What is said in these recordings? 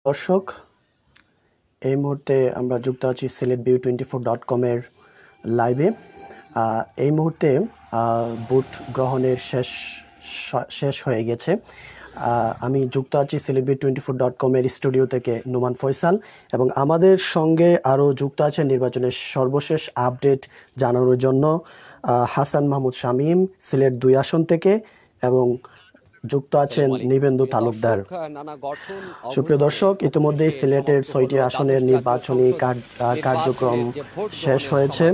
দর্শক, এই মুহূর্তে আমরা যুক্ত আছি Sylhet24.com এর লাইভে। এই মুহূর্তে ভোট গ্রহণের শেষ হয়ে গেছে। আমি যুক্ত আছি Sylhet24.com এর স্টুডিও থেকে নোমান ফয়সাল, এবং আমাদের সঙ্গে আরও যুক্ত আছেন নির্বাচনের সর্বশেষ আপডেট জানানোর জন্য হাসান মাহমুদ শামীম সিলেট ২ আসন থেকে, এবং যুক্ত আছেন নিবেন্দু তালুকদার। সুপ্রিয় দর্শক, ইতিমধ্যেই সিলেটের ৬টি আসনের নির্বাচনী কার্যক্রম শেষ হয়েছে।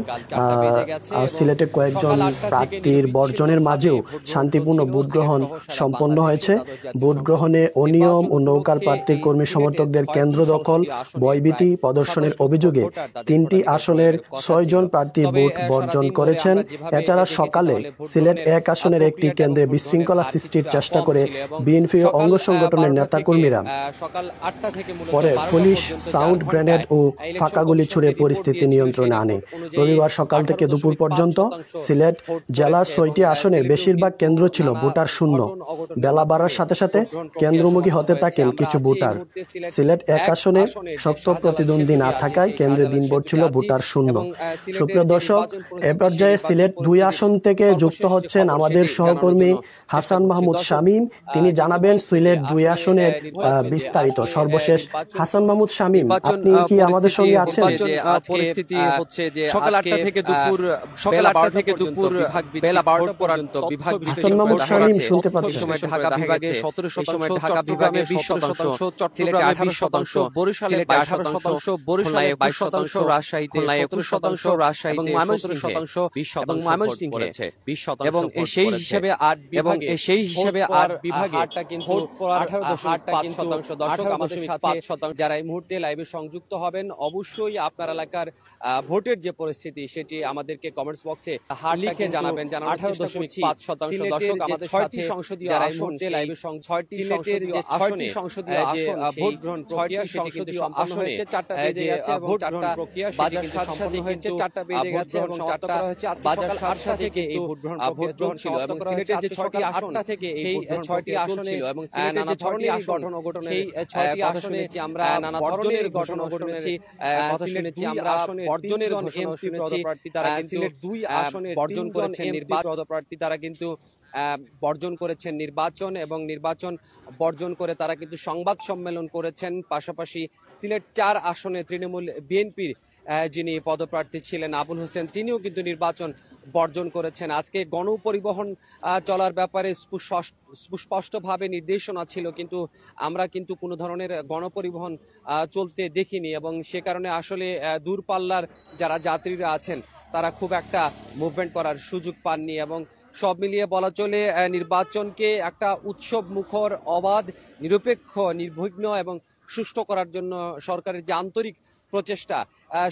সিলেটে কয়েকজন প্রার্থীর বর্জনের মাঝেও শান্তিপূর্ণ ভোট গ্রহণ সম্পন্ন হয়েছে। ভোট গ্রহণে অনিয়ম ও নৌকার প্রার্থীর কর্মী সমর্থকদের কেন্দ্র দখল, ভয়ভীতি প্রদর্শনের অভিযোগে ৩টি আসনের ৬ জন প্রার্থী ভোট বর্জন করেছেন। এছাড়া সকালে সিলেট ১ আসনের একটি কেন্দ্রে বিশৃঙ্খলা সৃষ্টির চেষ্টা করে বিএনপি ও অঙ্গ সংগঠনের নেতাকর্মীরা পরে পুলিশ সাউন্ড গ্রেনেড ও ফাঁকা গুলি ছুড়ে পরিস্থিতি নিয়ন্ত্রণে আনে। রবিবার সকাল থেকে দুপুর পর্যন্ত সিলেট জেলার ৬টি আসনের বেশিরভাগ কেন্দ্র ছিল ভোটার শূন্য। বেলা বাড়ার সাথে সাথে কেন্দ্রমুখী হতে থাকেন কিছু ভোটার। সিলেট ১ আসনে শক্ত প্রতিদ্বন্দ্বী না থাকায় কেন্দ্রে দিনভর ছিল ভোটার শূন্য। সুপ্রিয় দর্শক, এ পর্যায়ে সিলেট ২ আসন থেকে যুক্ত হচ্ছেন আমাদের সহকর্মী হাসান মাহমুদ শামীম। তিনি জানাবেন সিলেট ২ আসনের বিস্তারিত সর্বশেষ। হাসান মাহমুদ শামীম, আপনি কি আমাদের সঙ্গে আছেন? পরিস্থিতি হচ্ছে যে সকাল ৮টা থেকে দুপুর বেলা ১২টা পর্যন্ত বিভাগ হাসান মাহমুদ শামীম শুনতে পাচ্ছেন? সময় ঢাকা বিভাগে ১৭%, ঢাকা বিভাগে ২০%, সিলেটে ২৮%, বরিশালে ২২%, বরিশালে ২২%, রাজশাহীতে ১৭%, রাজশাহীতে ১৭%, এবং ময়মনসিংহে ২০%, এবং সেই হিসাবে ৮ বিভাগে কিন্তু 18.৫%। দর্শক, আমাদের সাথে যারা এই মুহূর্তে লাইভে সংযুক্ত হবেন, অবশ্যই আপনার এলাকার ভোটের যে পরিস্থিতি সেটি আমাদেরকে কমেন্টস বক্সে লিখে জানাবেন। 18.৫%। দর্শক, আমাদের ৬টি সংসদীয় যারা এই মুহূর্তে লাইভে ৬টি সংসদীয় আসন ভোট গ্রহণ প্রক্রিয়া সেটি কিন্তু সম্পন্ন হয়েছে। ৪টা বেজে গেছে এবং ভোট গ্রহণ প্রক্রিয়া সেটি কিন্তু সম্পন্ন হয়েছে। 4টা বেজে গেছে এবং 4টা করা হয়েছে। আজ বাজার 7টা থেকে এই ভোট গ্রহণ ছিল, এবং সিলেটের যে 6টি আসন থেকে এই 6টি আসন ছিল, এবং সিলেটের যে 6টি আসন সেই 6টি আসনে আমরা নানা ধরনের ঘটনা শুনেছি, কথা শুনেছি আমরা। বর্জনের ঘোষণা শুনেছি, তারা সিলেট ২ আসনে বর্জন করেছেন পদপ্রার্থী, তারা কিন্তু বর্জন করেছেন নির্বাচন, এবং নির্বাচন বর্জন করে তারা কিন্তু সংবাদ সম্মেলন করেছেন। পাশাপাশি সিলেট ৪ আসনে তৃণমূল বিএনপির যিনি পদপ্রার্থী ছিলেন আবুল হোসেন, তিনিও কিন্তু নির্বাচন বর্জন করেছেন। আজকে গণপরিবহন চলার ব্যাপারে স্পষ্টভাবে নির্দেশনা ছিল, কিন্তু আমরা কিন্তু কোনো ধরনের গণপরিবহন চলতে দেখিনি, এবং সে কারণে আসলে দূরপাল্লার যারা যাত্রীরা আছেন তারা খুব একটা মুভমেন্ট করার সুযোগ পাননি। এবং সব মিলিয়ে বলা চলে নির্বাচনকে একটা উৎসব মুখর, অবাধ, নিরপেক্ষ, নির্বিঘ্ন এবং সুষ্ঠু করার জন্য সরকারের যে আন্তরিক প্রচেষ্টা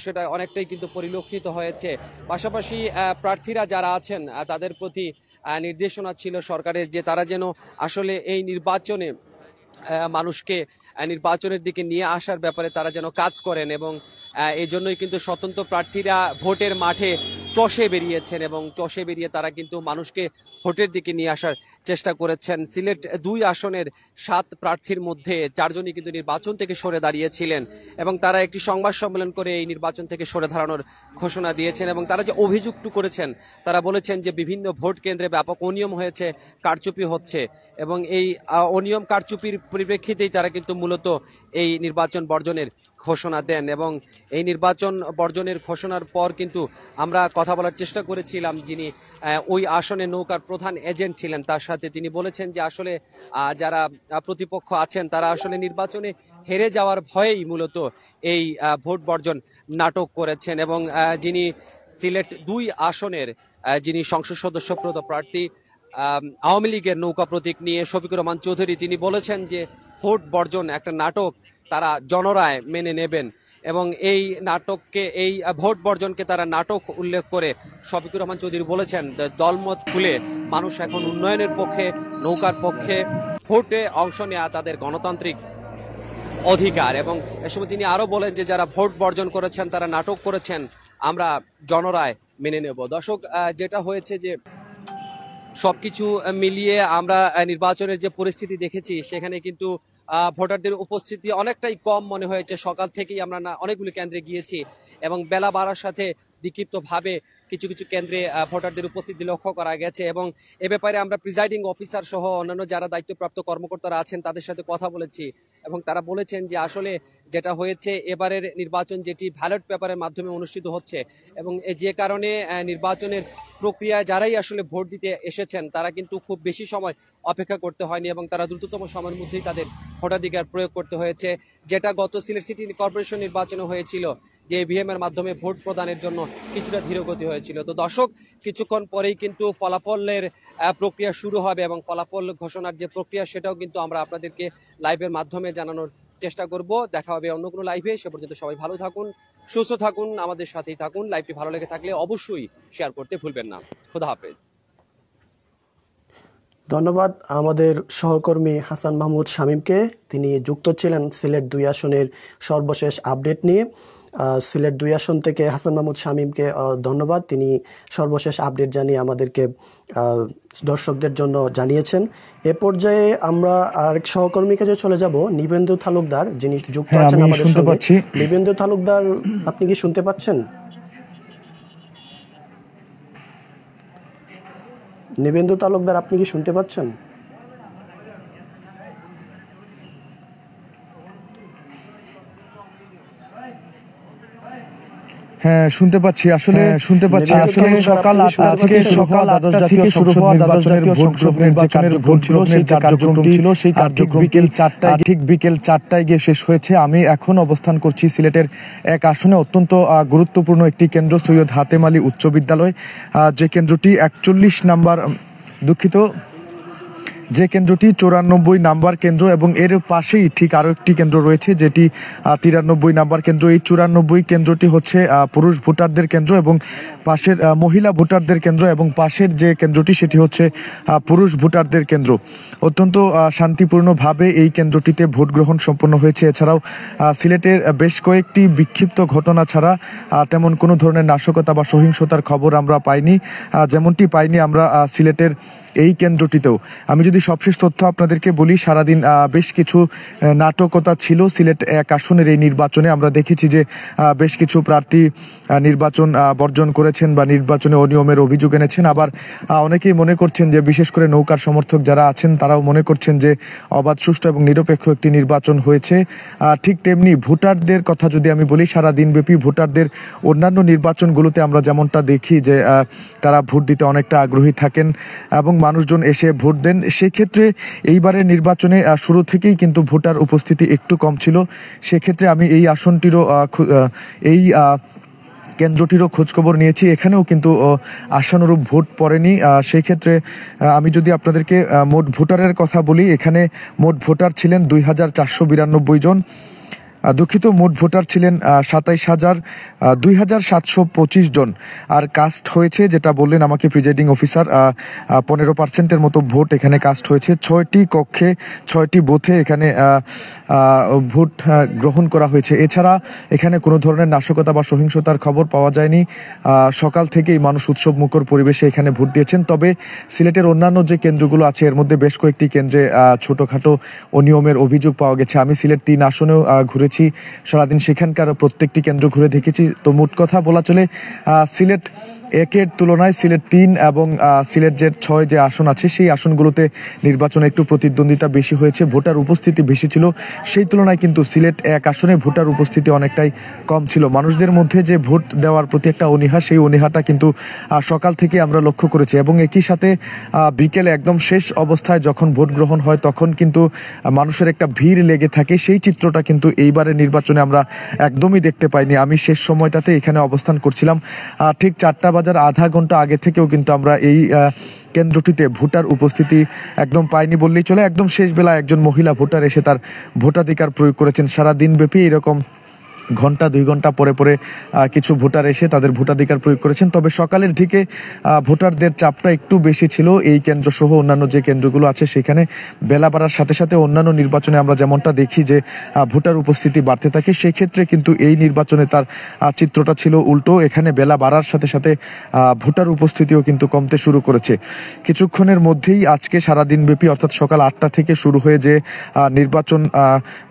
সেটা অনেকটাই কিন্তু পরিলক্ষিত হয়েছে। পাশাপাশি প্রার্থীরা যারা আছেন তাদের প্রতি নির্দেশনা ছিল সরকারের যে তারা যেন আসলে এই নির্বাচনে মানুষকে নির্বাচনের দিকে নিয়ে আসার ব্যাপারে তারা যেন কাজ করেন, এবং এই জন্যই কিন্তু স্বতন্ত্র প্রার্থীরা ভোটের মাঠে চষে বেরিয়েছেন, এবং চষে বেরিয়ে তারা কিন্তু মানুষকে ভোটের দিকে নিয়ে আসার চেষ্টা করেছেন। সিলেট ২ আসনের ৭ প্রার্থীর মধ্যে ৪ জনই কিন্তু নির্বাচন থেকে সরে দাঁড়িয়েছিলেন, এবং তারা একটি সংবাদ সম্মেলন করে এই নির্বাচন থেকে সরে দাঁড়ানোর ঘোষণা দিয়েছেন। এবং তারা যে অভিযোগটু করেছেন, তারা বলেছেন যে বিভিন্ন ভোট কেন্দ্রে ব্যাপক অনিয়ম হয়েছে, কারচুপি হচ্ছে, এবং এই অনিয়ম কারচুপির পরিপ্রেক্ষিতেই তারা কিন্তু মূলত এই নির্বাচন বর্জনের ঘোষণা দেন। এবং এই নির্বাচন বর্জনের ঘোষণার পর কিন্তু আমরা কথা বলার চেষ্টা করেছিলাম যিনি ওই আসনে নৌকার প্রধান এজেন্ট ছিলেন তার সাথে। তিনি বলেছেন যে আসলে যারা প্রতিপক্ষ আছেন তারা আসলে নির্বাচনে হেরে যাওয়ার ভয়েই মূলত এই ভোট বর্জন নাটক করেছেন। এবং যিনি সিলেট ২ আসনের যিনি সংসদ সদস্য পদপ্রার্থী আওয়ামী লীগের নৌকা প্রতীক নিয়ে শফিকুর রহমান চৌধুরী, তিনি বলেছেন যে ভোট বর্জন একটা নাটক, তারা জনরায় মেনে নেবেন, এবং এই নাটককে, এই ভোট বর্জনকে তারা নাটক উল্লেখ করে শফিকুর রহমান চৌধুরী বলেছেন দলমত খুলে মানুষ এখন উন্নয়নের পক্ষে, নৌকার পক্ষে, ভোটে অংশ নেওয়া তাদের গণতান্ত্রিক অধিকার। এবং এ সময় তিনি আরো বলেন যে যারা ভোট বর্জন করেছেন তারা নাটক করেছেন, আমরা জনরায় মেনে নেব। দর্শক, যেটা হয়েছে যে সবকিছু মিলিয়ে আমরা নির্বাচনের যে পরিস্থিতি দেখেছি সেখানে কিন্তু ভোটারদের উপস্থিতি অনেকটাই কম মনে হয়েছে। সকাল থেকেই আমরা অনেকগুলি কেন্দ্রে গিয়েছি এবং বেলা বাড়ার সাথে বিক্ষিপ্তভাবে কিছু কিছু কেন্দ্রে ভোটারদের উপস্থিতি লক্ষ্য করা গেছে এবং এ ব্যাপারে আমরা প্রিজাইডিং অফিসার সহ অন্যান্য যারা দায়িত্বপ্রাপ্ত কর্মকর্তারা আছেন তাদের সাথে কথা বলেছি এবং তারা বলেছেন যে আসলে যেটা হয়েছে এবারের নির্বাচন যেটি ব্যালট পেপারের মাধ্যমে অনুষ্ঠিত হচ্ছে এবং যে কারণে নির্বাচনের প্রক্রিয়ায় যারাই আসলে ভোট দিতে এসেছেন তারা কিন্তু খুব বেশি সময় অপেক্ষা করতে হয়নি এবং তারা দ্রুততম সময়ের মধ্যেই তাদের ভোটাধিকার প্রয়োগ করতে হয়েছে, যেটা গত সিলেট সিটি কর্পোরেশন নির্বাচনে হয়েছিল যে ইভিএম এর মাধ্যমে ভোট প্রদানের জন্য কিছুটা ধীরগতি হয়েছিল। তো দর্শক, কিছুক্ষণ পরেই কিন্তু ফলাফলের প্রক্রিয়া শুরু হবে এবং ফলাফল ঘোষণার যে প্রক্রিয়া সেটাও কিন্তু আমরা আপনাদেরকে লাইভের মাধ্যমে জানানোর চেষ্টা করব। দেখা হবে অন্য কোনো লাইভে। সে পর্যন্ত সবাই ভালো থাকুন, সুস্থ থাকুন, আমাদের সাথেই থাকুন। লাইভটি ভালো লেগে থাকলে অবশ্যই শেয়ার করতে ভুলবেন না। খোদা হাফেজ। ধন্যবাদ আমাদের সহকর্মী হাসান মাহমুদ শামীমকে। তিনি যুক্ত ছিলেন সিলেট 2 আসনের সর্বশেষ আপডেট নিয়ে। সিলেট 2 আসন থেকে হাসান মাহমুদ শামীমকে ধন্যবাদ। তিনি সর্বশেষ আপডেট জানিয়ে আমাদেরকে দর্শকদের জন্য জানিয়েছেন। এ পর্যায়ে আমরা আরেক সহকর্মীর কাছে চলে যাব, নিবেন্দু তালুকদার, যিনি যুক্ত আছেন আমাদের সঙ্গে। নিবেন্দু তালুকদার, আপনি কি শুনতে পাচ্ছেন? নিবেন্দু তালুকদার, আপনি কি শুনতে পাচ্ছেন? হ্যাঁ, শুনতে পাচ্ছি। আসলে সকাল 8টা থেকে দ্বাদশ জাতীয় শুরু হওয়া দ্বাদশ জাতীয় ভোট গ্রহণের যে কার্যক্রম ছিল সেই কার্যক্রম ঠিক বিকেল 4টায় গিয়ে শেষ হয়েছে। আমি এখন অবস্থান করছি সিলেটের এক আসনে, অত্যন্ত গুরুত্বপূর্ণ একটি কেন্দ্র, সৈয়দ হাতেম আলী উচ্চ বিদ্যালয়, যে কেন্দ্রটি 41 নাম্বার, দুঃখিত, যে কেন্দ্রটি 94 নাম্বার কেন্দ্র এবং এর পাশেই ঠিক আরো একটি কেন্দ্র রয়েছে যেটি 93 নাম্বার কেন্দ্র। এই 94 কেন্দ্রটি হচ্ছে পুরুষ ভোটারদের কেন্দ্র এবং পাশের মহিলা ভোটারদের কেন্দ্র এবং পাশের যে কেন্দ্রটি সেটি হচ্ছে পুরুষ ভোটারদের কেন্দ্র। অত্যন্ত শান্তিপূর্ণভাবে এই কেন্দ্রটিতে ভোট গ্রহণ সম্পন্ন হয়েছে। এছাড়াও সিলেটের বেশ কয়েকটি বিক্ষিপ্ত ঘটনা ছাড়া তেমন কোনো ধরনের নাশকতা বা সহিংসতার খবর আমরা পাইনি, যেমনটি পাইনি আমরা সিলেটের এই কেন্দ্রটিতেও। আমি যদি সবশেষ তথ্য আপনাদেরকে বলি, সারাদিন বেশ কিছু নাটকতা ছিল সিলেট 1 আসনের এই নির্বাচনে। আমরা দেখেছি যে বেশ কিছু প্রার্থী নির্বাচন বর্জন করেছেন বা নির্বাচনে অনিয়মের অভিযোগ এনেছেন। আবার অনেকেই মনে করছেন যে, বিশেষ করে নৌকার সমর্থক যারা আছেন তারাও মনে করছেন যে অবাধ, সুষ্ঠু এবং নিরপেক্ষ একটি নির্বাচন হয়েছে। ঠিক তেমনি ভোটারদের কথা যদি আমি বলি, সারা দিনব্যাপী ভোটারদের অন্যান্য নির্বাচনগুলোতে আমরা যেমনটা দেখি যে তারা ভোট দিতে অনেকটা আগ্রহী থাকেন এবং মানুষজন এসে ভোট দেন, সেক্ষেত্রে এইবারের নির্বাচনে শুরু থেকেই কিন্তু ভোটার উপস্থিতি একটু কম ছিল। সেক্ষেত্রে আমি এই আসনটিরও কেন্দ্রটিরও খোঁজখবর নিয়েছি, এখানেও কিন্তু আশানুরূপ ভোট পড়েনি। সেই ক্ষেত্রে আমি যদি আপনাদেরকে মোট ভোটারের কথা বলি, এখানে মোট ভোটার ছিলেন 2492 জন। দুঃখিত, মোট ভোটার ছিলেন 27,2725 জন। আর কাস্ট হয়েছে, যেটা বললেন আমাকে প্রিজাইডিং অফিসার, 15% মতো ভোট এখানে কাস্ট হয়েছে। 6টি কক্ষে 6টি বুথে এখানে ভোট গ্রহণ করা হয়েছে। এছাড়া এখানে কোনো ধরনের নাশকতা বা সহিংসতার খবর পাওয়া যায়নি। সকাল থেকেই মানুষ উৎসব মুখর পরিবেশে এখানে ভোট দিয়েছেন। তবে সিলেটের অন্যান্য যে কেন্দ্রগুলো আছে এর মধ্যে বেশ কয়েকটি কেন্দ্রে ছোটখাটো অনিয়মের অভিযোগ পাওয়া গেছে। আমি সিলেট 3 আসনেও ঘুরেছি, সারাদিন সেখানকার প্রত্যেকটি কেন্দ্র ঘুরে দেখেছি। তো মোট কথা বলা চলে, সিলেট 1-এর তুলনায় সিলেট 3 এবং সিলেট যে 6 যে আসন আছে সেই আসনগুলোতে নির্বাচনে একটু প্রতিদ্বন্দ্বিতা বেশি হয়েছে, ভোটার উপস্থিতি বেশি ছিল। সেই তুলনায় কিন্তু সিলেট 1 আসনে ভোটার উপস্থিতি অনেকটাই কম ছিল। মানুষদের মধ্যে যে ভোট দেওয়ার প্রতি একটা অনীহা, সেই অনীহাটা কিন্তু সকাল থেকে আমরা লক্ষ্য করেছি এবং একই সাথে বিকেলে একদম শেষ অবস্থায় যখন ভোট গ্রহণ হয় তখন কিন্তু মানুষের একটা ভিড় লেগে থাকে। সেই চিত্রটা কিন্তু এইবারের নির্বাচনে আমরা একদমই দেখতে পাইনি। আমি শেষ সময়টাতে এখানে অবস্থান করছিলাম, ঠিক 4টা বাজার আধা ঘন্টা আগে থেকেও কিন্তু আমরা এই কেন্দ্রটিতে ভোটার উপস্থিতি একদম পাইনি বললেই চলে। একদম শেষ বেলা একজন মহিলা ভোটার এসে তার ভোটাধিকার প্রয়োগ করেছেন। সারা দিনব্যাপী এরকম ঘন্টা 2 ঘন্টা পরে পরে কিছু ভোটার এসে তাদের ভোটাধিকার প্রয়োগ করেছেন। তবে সকালের দিকে ভোটারদের চাপটা একটু বেশি ছিল এই কেন্দ্র সহ অন্যান্য যে কেন্দ্রগুলো আছে সেখানে। বেলা বাড়ার সাথে সাথে অন্যান্য নির্বাচনে আমরা যেমনটা দেখি যে ভোটার উপস্থিতি বাড়তে থাকে, সেই ক্ষেত্রে কিন্তু এই নির্বাচনে তার চিত্রটা ছিল উল্টো। এখানে বেলা বাড়ার সাথে সাথে ভোটার উপস্থিতিও কিন্তু কমতে শুরু করেছে। কিছুক্ষণের মধ্যেই আজকে সারাদিন ব্যাপী অর্থাৎ সকাল 8টা থেকে শুরু হয়ে যে নির্বাচন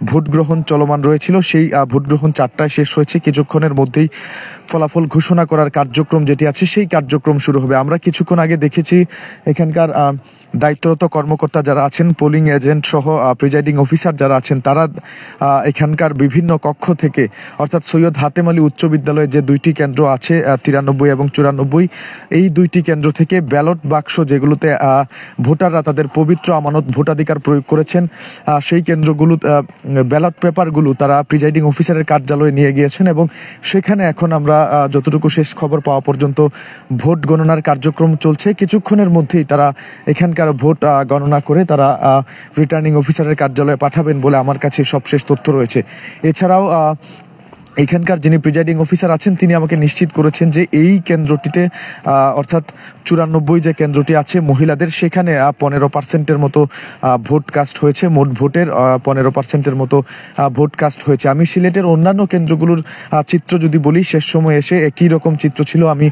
ভোট গ্রহণ চলমান রয়েছিল সেই ভোট গ্রহণ 4টায় শেষ হয়েছে। কিছুক্ষণের মধ্যেই ফলাফল ঘোষণা করার কার্যক্রম যেটি আছে সেই কার্যক্রম শুরু হবে। আমরা কিছুক্ষণ আগে দেখেছি এখানকার দায়িত্বরত কর্মকর্তা যারা আছেন, পোলিং এজেন্ট সহ প্রিজাইডিং অফিসার যারা আছেন, তারা এখানকার বিভিন্ন কক্ষ থেকে অর্থাৎ সৈয়দ হাতেম আলী উচ্চ বিদ্যালয়ে যে 2টি কেন্দ্র আছে 93 এবং 94, এই 2টি কেন্দ্র থেকে ব্যালট বাক্স যেগুলোতে ভোটাররা তাদের পবিত্র আমানত ভোটাধিকার প্রয়োগ করেছেন সেই কেন্দ্রগুলো ব্যালট পেপারগুলো তারা প্রিজাইডিং অফিসারের কার্যালয়ে নিয়ে গিয়েছেন এবং সেখানে এখন আমরা যতটুকু শেষ খবর পাওয়া পর্যন্ত ভোট গণনার কার্যক্রম চলছে। কিছুক্ষণের মধ্যেই তারা এখানকার ভোট গণনা করে তারা রিটার্নিং অফিসারের কার্যালয়ে পাঠাবেন বলে আমার কাছে সবশেষ তথ্য রয়েছে। এছাড়াও এখানকার যিনি প্রিজাইডিং অফিসার আছেন তিনি আমাকে নিশ্চিত করেছেন যে এই কেন্দ্রটিতে অর্থাৎ 94 যে কেন্দ্রটি আছে মহিলাদের, সেখানে 15% মতো ভোট কাস্ট হয়েছে। মোট ভোটের 15% মতো ভোট কাস্ট হয়েছে। আমি সিলেটের অন্যান্য কেন্দ্রগুলোর চিত্র যদি বলি, শেষ সময় এসে একই রকম চিত্র ছিল। আমি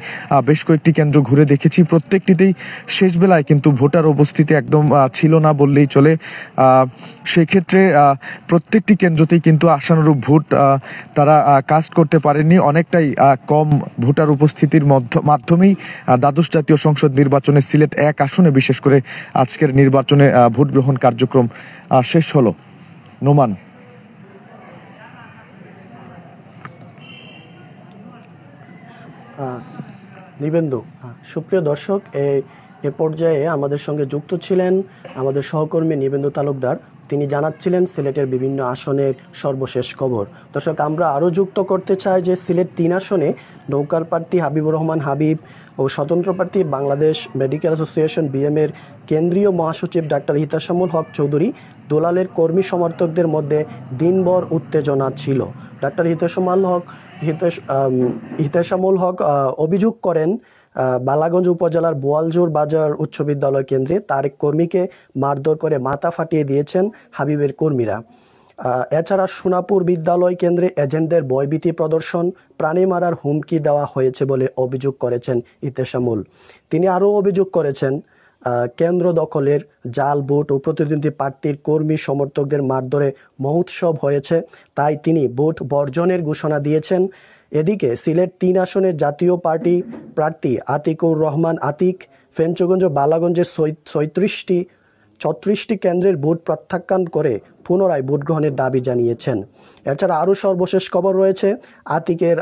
বেশ কয়েকটি কেন্দ্র ঘুরে দেখেছি, প্রত্যেকটিতেই শেষ বেলায় কিন্তু ভোটার উপস্থিতি একদম ছিল না বললেই চলে। সেক্ষেত্রে প্রত্যেকটি কেন্দ্রতেই কিন্তু আশানুরূপ ভোট তারা কাস্ট করতে পারেননি। অনেকটাই কম ভোটার উপস্থিতির মাধ্যমেই দ্বাদশ জাতীয় সংসদ নির্বাচনে সিলেট 1 আসনে বিশেষ করে আজকের নির্বাচনে ভোট গ্রহণ কার্যক্রম শেষ হলো। নোমান। নিবেন্দু, সুপ্রিয় দর্শক, এ পর্যায়ে আমাদের সঙ্গে যুক্ত ছিলেন আমাদের সহকর্মী নিবেন্দু তালুকদার। তিনি জানাচ্ছিলেন সিলেটের বিভিন্ন আসনের সর্বশেষ খবর। দর্শক, আমরা আরও যুক্ত করতে চাই যে সিলেট 3 আসনে নৌকার প্রার্থী হাবিবুর রহমান হাবিব ও স্বতন্ত্র প্রার্থী বাংলাদেশ মেডিকেল অ্যাসোসিয়েশন বিএমের কেন্দ্রীয় মহাসচিব ডাক্তার হিতাশামুল হক চৌধুরী দোলালের কর্মী সমর্থকদের মধ্যে দিনভর উত্তেজনা ছিল। ডাক্তার হিতাশামুল হক অভিযোগ করেন বালাগঞ্জ উপজেলার বোয়ালজোর বাজার উচ্চ বিদ্যালয় কেন্দ্রে তার এক কর্মীকে মারধর করে মাথা ফাটিয়ে দিয়েছেন হাবিবের কর্মীরা। এছাড়া সোনাপুর বিদ্যালয় কেন্দ্রে এজেন্টদের ভয়ভীতি প্রদর্শন, প্রাণী মারার হুমকি দেওয়া হয়েছে বলে অভিযোগ করেছেন ইতেশামুল। তিনি আরও অভিযোগ করেছেন কেন্দ্র দখলের, জাল ভোট ও প্রতিদ্বন্দ্বী প্রার্থীর কর্মী সমর্থকদের মারধরে মহোৎসব হয়েছে, তাই তিনি ভোট বর্জনের ঘোষণা দিয়েছেন। এদিকে সিলেট 3 আসনের জাতীয় পার্টি প্রার্থী আতিকুর রহমান আতিক ফেঞ্চগঞ্জ বালাগঞ্জের 36টি কেন্দ্রের ভোট প্রত্যাখ্যান করে পুনরায় ভোট গ্রহণের দাবি জানিয়েছেন। এছাড়া আরও সর্বশেষ খবর রয়েছে, আতিকের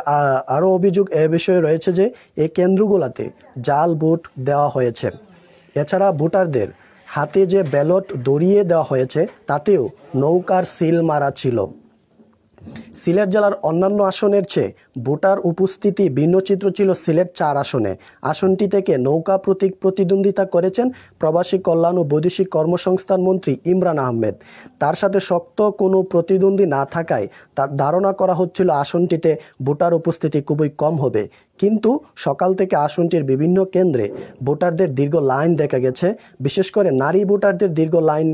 আরও অভিযোগ এ বিষয়ে রয়েছে যে এই কেন্দ্রগুলোতে জাল ভোট দেওয়া হয়েছে। এছাড়া ভোটারদের হাতে যে ব্যালট ধরিয়ে দেওয়া হয়েছে তাতেও নৌকার সিল মারা ছিল। সিলেট জেলার অন্যান্য আসনের চেয়ে ভোটার উপস্থিতি ভিন্ন চিত্র ছিল সিলেট 4 আসনে। আসনটি থেকে নৌকা প্রতীক প্রতিদ্বন্দ্বিতা করেছেন প্রবাসী কল্যাণ ও বৈদেশিক কর্মসংস্থান মন্ত্রী ইমরান আহমেদ। তার সাথে শক্ত কোনো প্রতিদ্বন্দ্বী না থাকায় তার ধারণা করা হচ্ছিল আসনটিতে ভোটার উপস্থিতি খুবই কম হবে। কিন্তু সকাল থেকে আসনটির বিভিন্ন কেন্দ্রে ভোটারদের দীর্ঘ লাইন দেখা গেছে, বিশেষ করে নারী ভোটারদের দীর্ঘ লাইন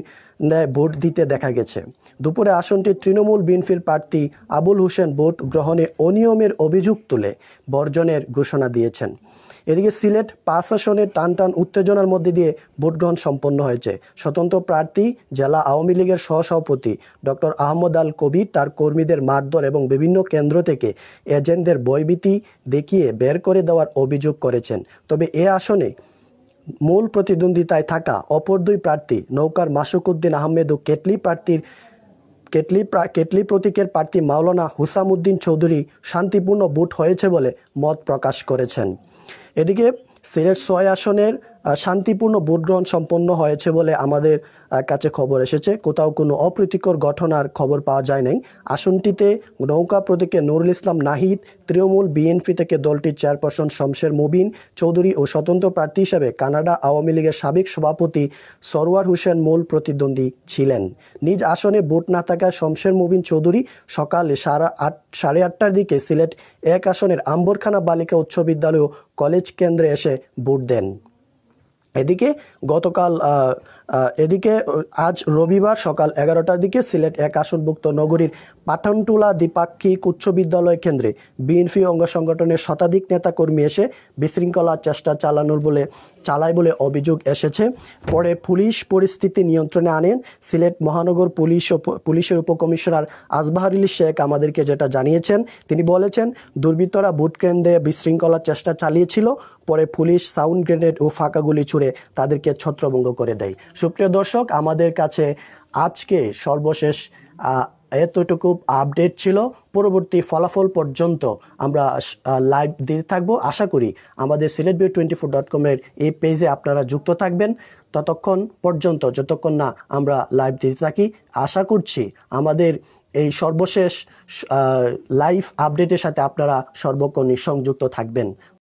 ভোট দিতে দেখা গেছে। দুপুরে আসনটির তৃণমূল বিএনপির প্রার্থী আবুল হোসেন ভোট গ্রহণে অনিয়মের অভিযোগ তুলে বর্জনের ঘোষণা দিয়েছেন। এদিকে সিলেট 5 আসনের টানটান উত্তেজনার মধ্যে দিয়ে ভোট গ্রহণ সম্পন্ন হয়েছে। স্বতন্ত্র প্রার্থী জেলা আওয়ামী লীগের সহসভাপতি ডক্টর আহমদ আল কবির তার কর্মীদের মারধর এবং বিভিন্ন কেন্দ্র থেকে এজেন্টদের ভয়ভীতি দেখিয়ে বের করে দেওয়ার অভিযোগ করেছেন। তবে এ আসনে মূল প্রতিদ্বন্দ্বিতায় থাকা অপর 2 প্রার্থী নৌকার মাসুকুদ্দিন আহমেদ ও কেটলি প্রতীকের প্রার্থী মাওলানা হুসামুদ্দিন চৌধুরী শান্তিপূর্ণ ভোট হয়েছে বলে মত প্রকাশ করেছেন। এদিকে সিলেট 6 আসনের শান্তিপূর্ণ ভোট গ্রহণ সম্পন্ন হয়েছে বলে আমাদের কাছে খবর এসেছে। কোথাও কোনো অপ্রীতিকর ঘটনার খবর পাওয়া যায় নাই। আসনটিতে নৌকা প্রতীকে নুরুল ইসলাম নাহিদ, তৃণমূল বিএনপি থেকে দলটির চেয়ারপারসন শমশের মুবিন চৌধুরী ও স্বতন্ত্র প্রার্থী হিসেবে কানাডা আওয়ামী লীগের সাবেক সভাপতি সরওয়ার হোসেন মূল প্রতিদ্বন্দ্বী ছিলেন। নিজ আসনে ভোট না থাকায় শমশের মুবিন চৌধুরী সকালে 8:30টার দিকে সিলেট 1 আসনের আম্বরখানা বালিকা উচ্চ বিদ্যালয় ও কলেজ কেন্দ্রে এসে ভোট দেন। এদিকে আজ রবিবার সকাল 11টার দিকে সিলেট 1 আসনভুক্ত নগরীর পাঠানটুলা দ্বিপাক্ষিক উচ্চ বিদ্যালয় কেন্দ্রে বিএনপি অঙ্গ সংগঠনের শতাধিক নেতাকর্মী এসে বিশৃঙ্খলার চেষ্টা চালায় বলে অভিযোগ এসেছে। পরে পুলিশ পরিস্থিতি নিয়ন্ত্রণে আনেন। সিলেট মহানগর পুলিশের উপকমিশনার আসবাহারুল শেখ আমাদেরকে যেটা জানিয়েছেন, তিনি বলেছেন দুর্বৃত্তরা ভোট কেন্দ্রে বিশৃঙ্খলার চেষ্টা চালিয়েছিল। পরে পুলিশ সাউন্ড গ্রেনেড ও ফাঁকা গুলি ছুড়ে তাদেরকে ছত্রভঙ্গ করে দেয়। সুপ্রিয় দর্শক, আমাদের কাছে আজকে সর্বশেষ এতটুকু আপডেট ছিল। পরবর্তী ফলাফল পর্যন্ত আমরা লাইভ দিতে থাকবো। আশা করি আমাদের sylhetview24.com এর এই পেজে আপনারা যুক্ত থাকবেন ততক্ষণ পর্যন্ত, যতক্ষণ না আমরা লাইভ দিতে থাকি। আশা করছি আমাদের এই সর্বশেষ লাইভ আপডেটের সাথে আপনারা সর্বক্ষণই সংযুক্ত থাকবেন।